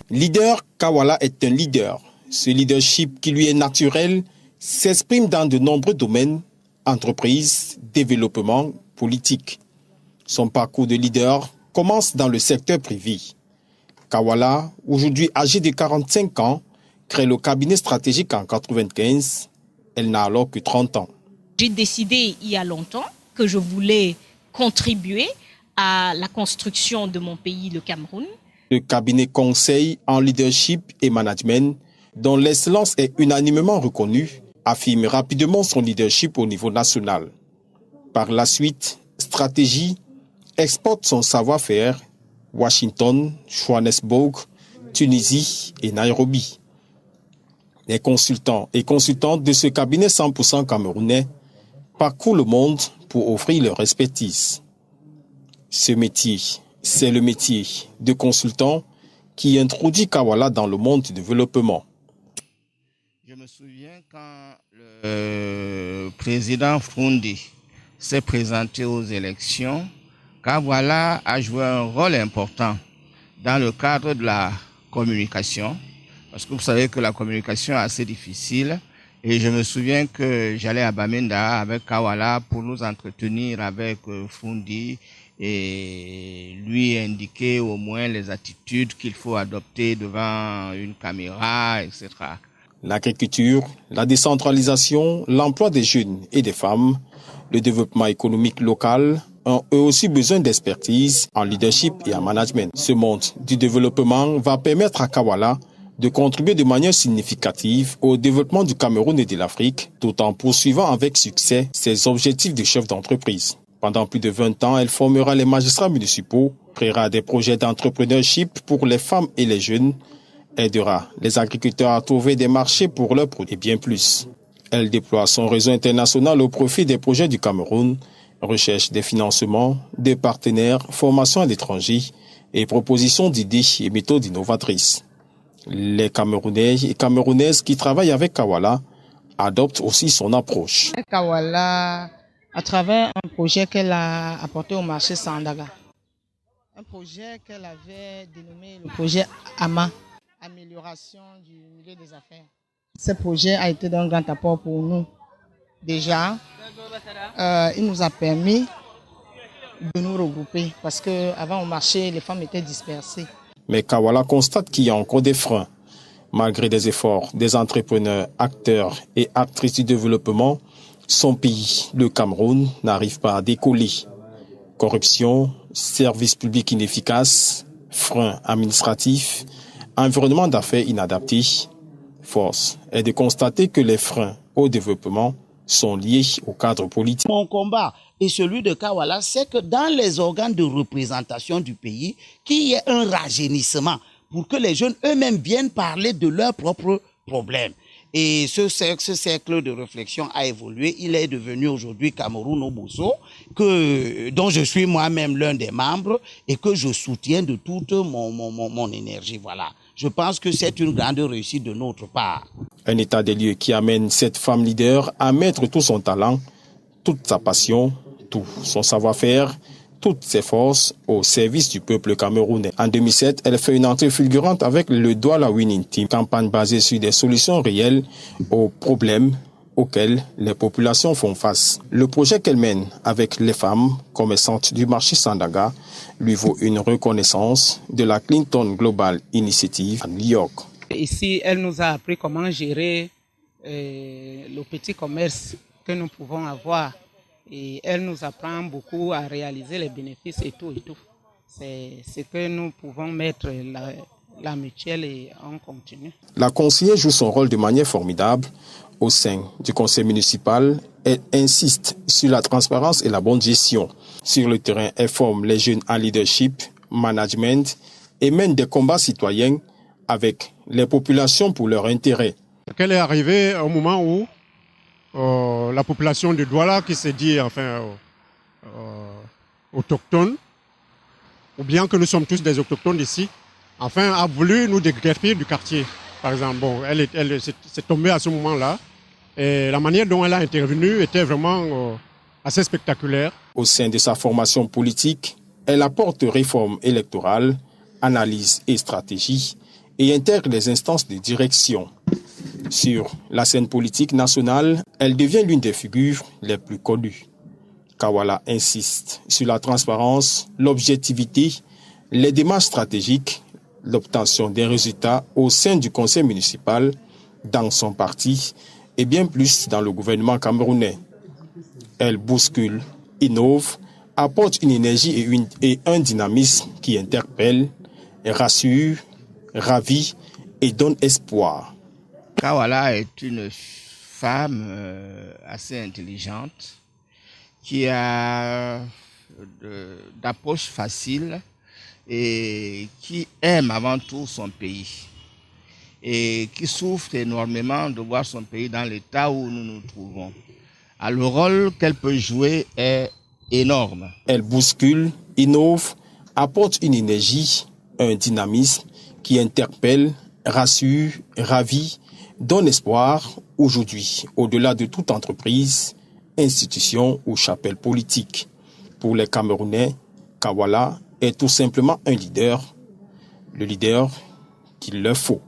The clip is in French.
Leader, Kawala est un leader. Ce leadership qui lui est naturel s'exprime dans de nombreux domaines, entreprise, développement, politique. Son parcours de leader commence dans le secteur privé. Kawala, aujourd'hui âgée de 45 ans, crée le cabinet stratégique en 1995. Elle n'a alors que 30 ans. J'ai décidé il y a longtemps que je voulais contribuer à la construction de mon pays, le Cameroun. Le cabinet conseil en leadership et management, dont l'excellence est unanimement reconnue, affirme rapidement son leadership au niveau national. Par la suite, Stratégie exporte son savoir-faire Washington, Johannesburg, Tunisie et Nairobi. Les consultants et consultantes de ce cabinet 100% camerounais parcourent le monde pour offrir leur expertise. Ce métier, c'est le métier de consultant qui introduit Kawala dans le monde du développement. Je me souviens quand le président Frundi s'est présenté aux élections, Kawala a joué un rôle important dans le cadre de la communication, parce que vous savez que la communication est assez difficile. Et je me souviens que j'allais à Bamenda avec Kawala pour nous entretenir avec Frundi et lui indiquer au moins les attitudes qu'il faut adopter devant une caméra, etc. L'agriculture, la décentralisation, l'emploi des jeunes et des femmes, le développement économique local ont eux aussi besoin d'expertise en leadership et en management. Ce monde du développement va permettre à Kawala de contribuer de manière significative au développement du Cameroun et de l'Afrique, tout en poursuivant avec succès ses objectifs de chef d'entreprise. Pendant plus de 20 ans, elle formera les magistrats municipaux, créera des projets d'entrepreneurship pour les femmes et les jeunes, aidera les agriculteurs à trouver des marchés pour leurs produits et bien plus. Elle déploie son réseau international au profit des projets du Cameroun, recherche des financements, des partenaires, formation à l'étranger et proposition d'idées et méthodes innovatrices. Les Camerounais et Camerounaises qui travaillent avec Kawala adoptent aussi son approche. Kawala, à travers un projet qu'elle a apporté au marché Sandaga, un projet qu'elle avait dénommé le projet AMA, amélioration du milieu des affaires. Ce projet a été d'un grand apport pour nous. Déjà, il nous a permis de nous regrouper parce qu'avant au marché, les femmes étaient dispersées. Mais Kawala constate qu'il y a encore des freins. Malgré des efforts des entrepreneurs, acteurs et actrices du développement, son pays, le Cameroun, n'arrive pas à décoller. Corruption, services publics inefficaces, freins administratifs, environnement d'affaires inadapté. Force est de constater que les freins au développement sont liés au cadre politique. Mon combat et celui de Kawala, c'est que dans les organes de représentation du pays, qu'il y ait un rajeunissement pour que les jeunes eux-mêmes viennent parler de leurs propres problèmes. Et ce cercle de réflexion a évolué. Il est devenu aujourd'hui Cameroun Oboso, dont je suis moi-même l'un des membres et que je soutiens de toute mon énergie. Voilà. Je pense que c'est une grande réussite de notre part. Un état des lieux qui amène cette femme leader à mettre tout son talent, toute sa passion, tout son savoir-faire, toutes ses forces au service du peuple camerounais. En 2007, elle fait une entrée fulgurante avec le Douala Winning Team, campagne basée sur des solutions réelles aux problèmes auxquels les populations font face. Le projet qu'elle mène avec les femmes commerçantes du marché Sandaga lui vaut une reconnaissance de la Clinton Global Initiative à New York. Ici, elle nous a appris comment gérer le petit commerce que nous pouvons avoir. Et elle nous apprend beaucoup à réaliser les bénéfices et tout. C'est ce que nous pouvons mettre la mutuelle et on continue. La conseillère joue son rôle de manière formidable au sein du conseil municipal. Elle insiste sur la transparence et la bonne gestion. Sur le terrain, elle forme les jeunes en leadership, management et mène des combats citoyens avec les populations pour leur intérêt. Elle est arrivée au moment où la population de Douala, qui se dit autochtone, ou bien que nous sommes tous des autochtones ici, a voulu nous déguerpir du quartier. Par exemple, elle s'est tombée à ce moment-là. Et la manière dont elle a intervenu était vraiment assez spectaculaire. Au sein de sa formation politique, elle apporte réforme électorale, analyse et stratégie, et intègre les instances de direction. Sur la scène politique nationale, elle devient l'une des figures les plus connues. Kawala insiste sur la transparence, l'objectivité, les démarches stratégiques, l'obtention des résultats au sein du conseil municipal, dans son parti et bien plus dans le gouvernement camerounais. Elle bouscule, innove, apporte une énergie et un dynamisme qui interpelle, rassure, ravit et donne espoir. Kawala est une femme assez intelligente qui a d'approche facile et qui aime avant tout son pays et qui souffre énormément de voir son pays dans l'état où nous nous trouvons. Alors, le rôle qu'elle peut jouer est énorme. Elle bouscule, innove, apporte une énergie, un dynamisme qui interpelle, rassure, ravit, donne espoir aujourd'hui, au-delà de toute entreprise, institution ou chapelle politique. Pour les Camerounais, Kawala est tout simplement un leader, le leader qu'il leur faut.